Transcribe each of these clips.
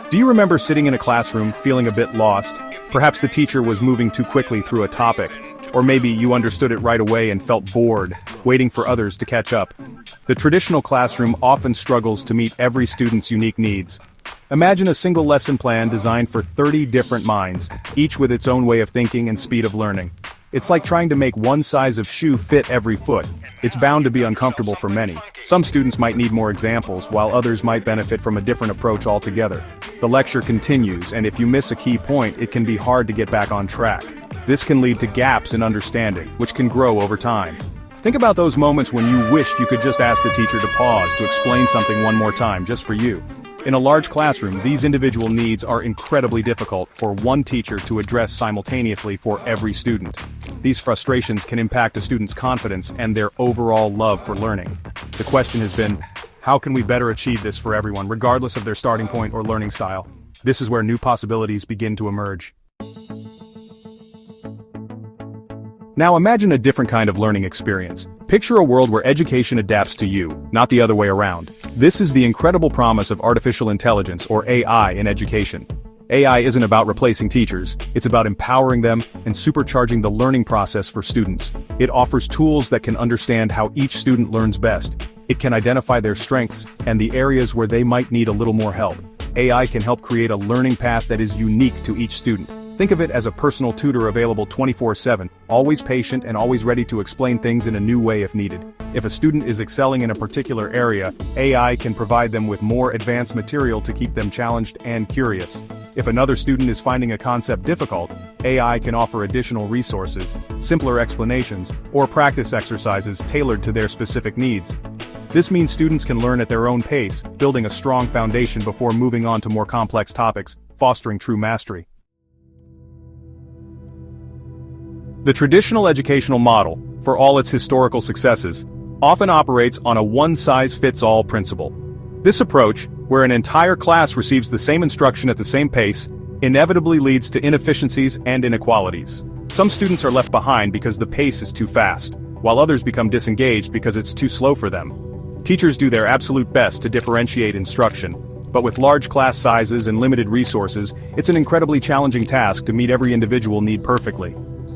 Do you remember sitting in a classroom, feeling a bit lost? Perhaps the teacher was moving too quickly through a topic. Or maybe you understood it right away and felt bored, waiting for others to catch up. The traditional classroom often struggles to meet every student's unique needs. Imagine a single lesson plan designed for 30 different minds, each with its own way of thinking and speed of learning. It's like trying to make one size of shoe fit every foot. It's bound to be uncomfortable for many. Some students might need more examples, while others might benefit from a different approach altogether. The lecture continues, and if you miss a key point, it can be hard to get back on track. This can lead to gaps in understanding, which can grow over time. Think about those moments when you wished you could just ask the teacher to pause to explain something one more time, just for you. In a large classroom, these individual needs are incredibly difficult for one teacher to address simultaneously for every student. These frustrations can impact a student's confidence and their overall love for learning. The question has been, how can we better achieve this for everyone, regardless of their starting point or learning style? This is where new possibilities begin to emerge. Now imagine a different kind of learning experience. Picture a world where education adapts to you, not the other way around. This is the incredible promise of artificial intelligence, or AI, in education. AI isn't about replacing teachers, it's about empowering them and supercharging the learning process for students. It offers tools that can understand how each student learns best. It can identify their strengths and the areas where they might need a little more help. AI can help create a learning path that is unique to each student. Think of it as a personal tutor available 24/7, always patient and always ready to explain things in a new way if needed. If a student is excelling in a particular area, AI can provide them with more advanced material to keep them challenged and curious. If another student is finding a concept difficult, AI can offer additional resources, simpler explanations, or practice exercises tailored to their specific needs. This means students can learn at their own pace, building a strong foundation before moving on to more complex topics, fostering true mastery. The traditional educational model, for all its historical successes, often operates on a one-size-fits-all principle. This approach, where an entire class receives the same instruction at the same pace, inevitably leads to inefficiencies and inequalities. Some students are left behind because the pace is too fast, while others become disengaged because it's too slow for them. Teachers do their absolute best to differentiate instruction, but with large class sizes and limited resources, it's an incredibly challenging task to meet every individual need perfectly.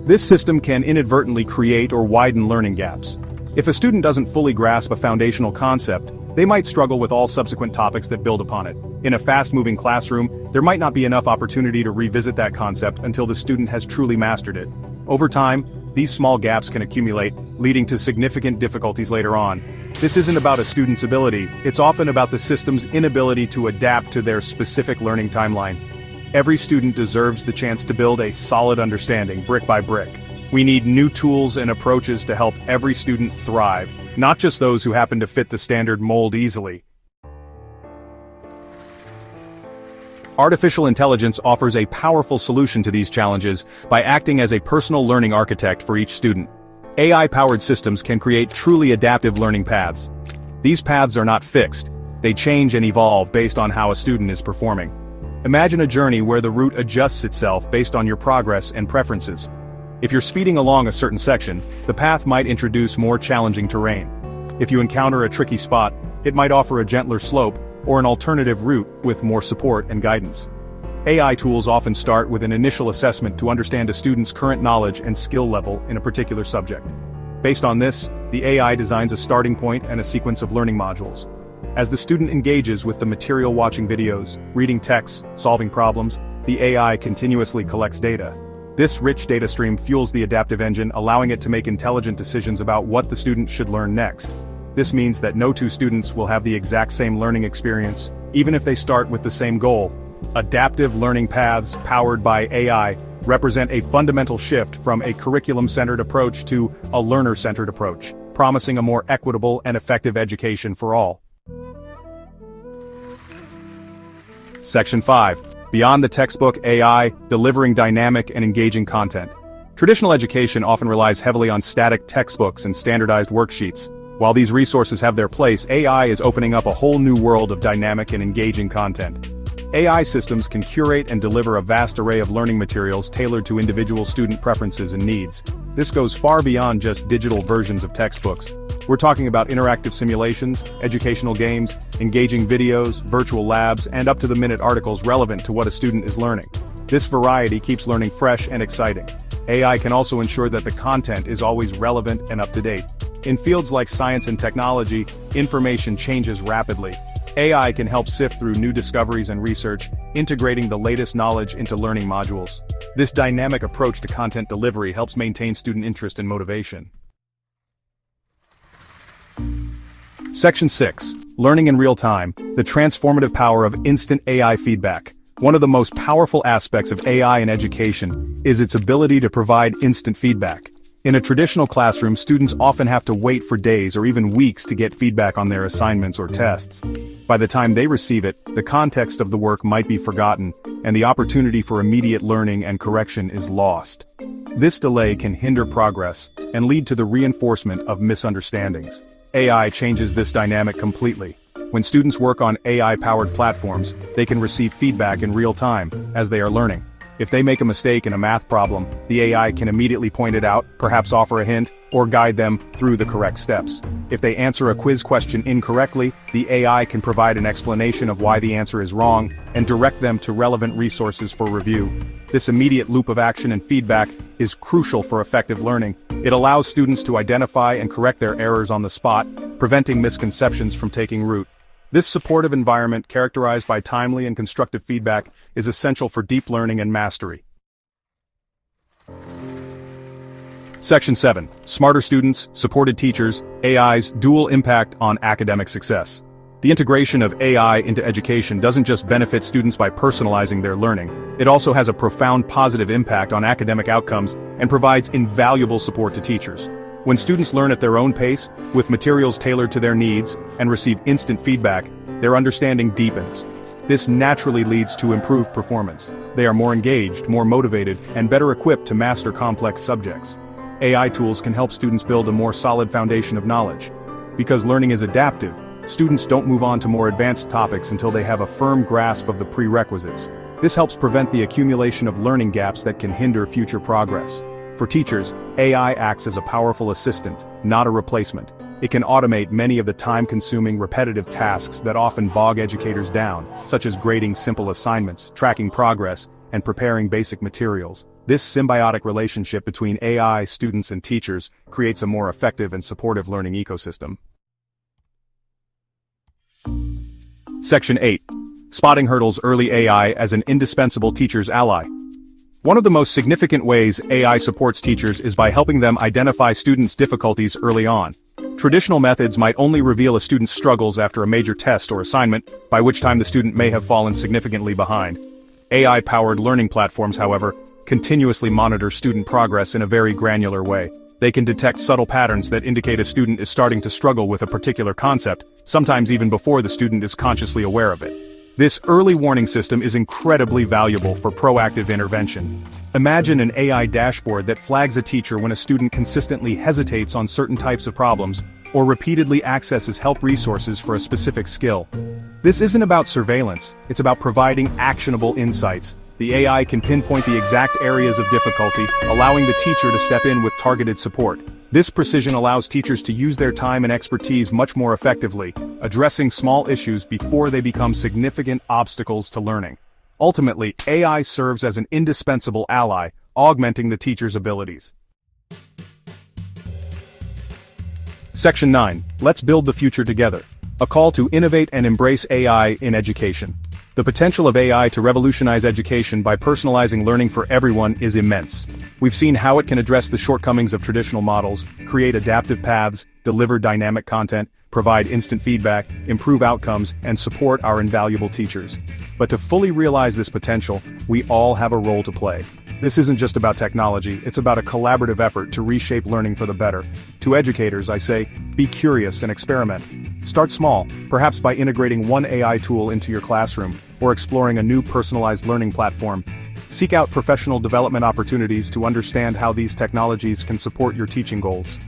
This system can inadvertently create or widen learning gaps. If a student doesn't fully grasp a foundational concept, they might struggle with all subsequent topics that build upon it. In a fast-moving classroom, there might not be enough opportunity to revisit that concept until the student has truly mastered it. Over time, these small gaps can accumulate, leading to significant difficulties later on. This isn't about a student's ability, it's often about the system's inability to adapt to their specific learning timeline. Every student deserves the chance to build a solid understanding, brick by brick. We need new tools and approaches to help every student thrive, not just those who happen to fit the standard mold easily. Artificial intelligence offers a powerful solution to these challenges by acting as a personal learning architect for each student. AI-powered systems can create truly adaptive learning paths. These paths are not fixed, they change and evolve based on how a student is performing. Imagine a journey where the route adjusts itself based on your progress and preferences. If you're speeding along a certain section, the path might introduce more challenging terrain. If you encounter a tricky spot, it might offer a gentler slope or an alternative route with more support and guidance. AI tools often start with an initial assessment to understand a student's current knowledge and skill level in a particular subject. Based on this, the AI designs a starting point and a sequence of learning modules. As the student engages with the material, watching videos, reading texts, solving problems, the AI continuously collects data. This rich data stream fuels the adaptive engine, allowing it to make intelligent decisions about what the student should learn next. This means that no two students will have the exact same learning experience, even if they start with the same goal. Adaptive learning paths, powered by AI, represent a fundamental shift from a curriculum-centered approach to a learner-centered approach, promising a more equitable and effective education for all. Section 5. Beyond the textbook, AI, delivering dynamic and engaging content. Traditional education often relies heavily on static textbooks and standardized worksheets. While these resources have their place, AI is opening up a whole new world of dynamic and engaging content. AI systems can curate and deliver a vast array of learning materials tailored to individual student preferences and needs. This goes far beyond just digital versions of textbooks. We're talking about interactive simulations, educational games, engaging videos, virtual labs, and up-to-the-minute articles relevant to what a student is learning. This variety keeps learning fresh and exciting. AI can also ensure that the content is always relevant and up-to-date. In fields like science and technology, information changes rapidly. AI can help sift through new discoveries and research, integrating the latest knowledge into learning modules. This dynamic approach to content delivery helps maintain student interest and motivation. Section 6. Learning in real time, the transformative power of instant AI feedback. One of the most powerful aspects of AI in education is its ability to provide instant feedback. In a traditional classroom, students often have to wait for days or even weeks to get feedback on their assignments or tests. By the time they receive it, the context of the work might be forgotten, and the opportunity for immediate learning and correction is lost. This delay can hinder progress and lead to the reinforcement of misunderstandings. AI changes this dynamic completely. When students work on AI-powered platforms, they can receive feedback in real time as they are learning. If they make a mistake in a math problem, the AI can immediately point it out, perhaps offer a hint, or guide them through the correct steps. If they answer a quiz question incorrectly, the AI can provide an explanation of why the answer is wrong and direct them to relevant resources for review. This immediate loop of action and feedback is crucial for effective learning. It allows students to identify and correct their errors on the spot, preventing misconceptions from taking root. This supportive environment, characterized by timely and constructive feedback, is essential for deep learning and mastery. Section 7. Smarter students, supported teachers, AI's dual impact on academic success. The integration of AI into education doesn't just benefit students by personalizing their learning, it also has a profound positive impact on academic outcomes and provides invaluable support to teachers. When students learn at their own pace, with materials tailored to their needs, and receive instant feedback, their understanding deepens. This naturally leads to improved performance. They are more engaged, more motivated, and better equipped to master complex subjects. AI tools can help students build a more solid foundation of knowledge. Because learning is adaptive, students don't move on to more advanced topics until they have a firm grasp of the prerequisites. This helps prevent the accumulation of learning gaps that can hinder future progress. For teachers, AI acts as a powerful assistant, not a replacement. It can automate many of the time-consuming, repetitive tasks that often bog educators down, such as grading simple assignments, tracking progress, and preparing basic materials. This symbiotic relationship between AI, students, and teachers creates a more effective and supportive learning ecosystem. Section 8. Spotting hurdles early. AI as an indispensable teacher's ally. One of the most significant ways AI supports teachers is by helping them identify students' difficulties early on. Traditional methods might only reveal a student's struggles after a major test or assignment, by which time the student may have fallen significantly behind. AI-powered learning platforms, however, continuously monitor student progress in a very granular way. They can detect subtle patterns that indicate a student is starting to struggle with a particular concept, sometimes even before the student is consciously aware of it. This early warning system is incredibly valuable for proactive intervention. Imagine an AI dashboard that flags a teacher when a student consistently hesitates on certain types of problems, or repeatedly accesses help resources for a specific skill. This isn't about surveillance, it's about providing actionable insights. The AI can pinpoint the exact areas of difficulty, allowing the teacher to step in with targeted support. This precision allows teachers to use their time and expertise much more effectively, addressing small issues before they become significant obstacles to learning. Ultimately, AI serves as an indispensable ally, augmenting the teacher's abilities. Section 9. Let's build the future together. A call to innovate and embrace AI in education. The potential of AI to revolutionize education by personalizing learning for everyone is immense. We've seen how it can address the shortcomings of traditional models, create adaptive paths, deliver dynamic content, provide instant feedback, improve outcomes, and support our invaluable teachers. But to fully realize this potential, we all have a role to play. This isn't just about technology, it's about a collaborative effort to reshape learning for the better. To educators, I say, be curious and experiment. Start small, perhaps by integrating one AI tool into your classroom, or exploring a new personalized learning platform. Seek out professional development opportunities to understand how these technologies can support your teaching goals.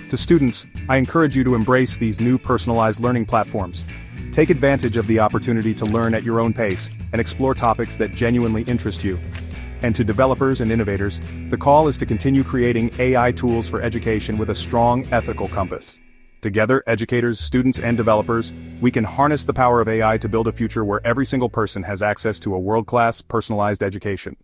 To students, I encourage you to embrace these new personalized learning platforms. Take advantage of the opportunity to learn at your own pace, and explore topics that genuinely interest you. And to developers and innovators, the call is to continue creating AI tools for education with a strong ethical compass. Together, educators, students, and developers, we can harness the power of AI to build a future where every single person has access to a world-class, personalized education.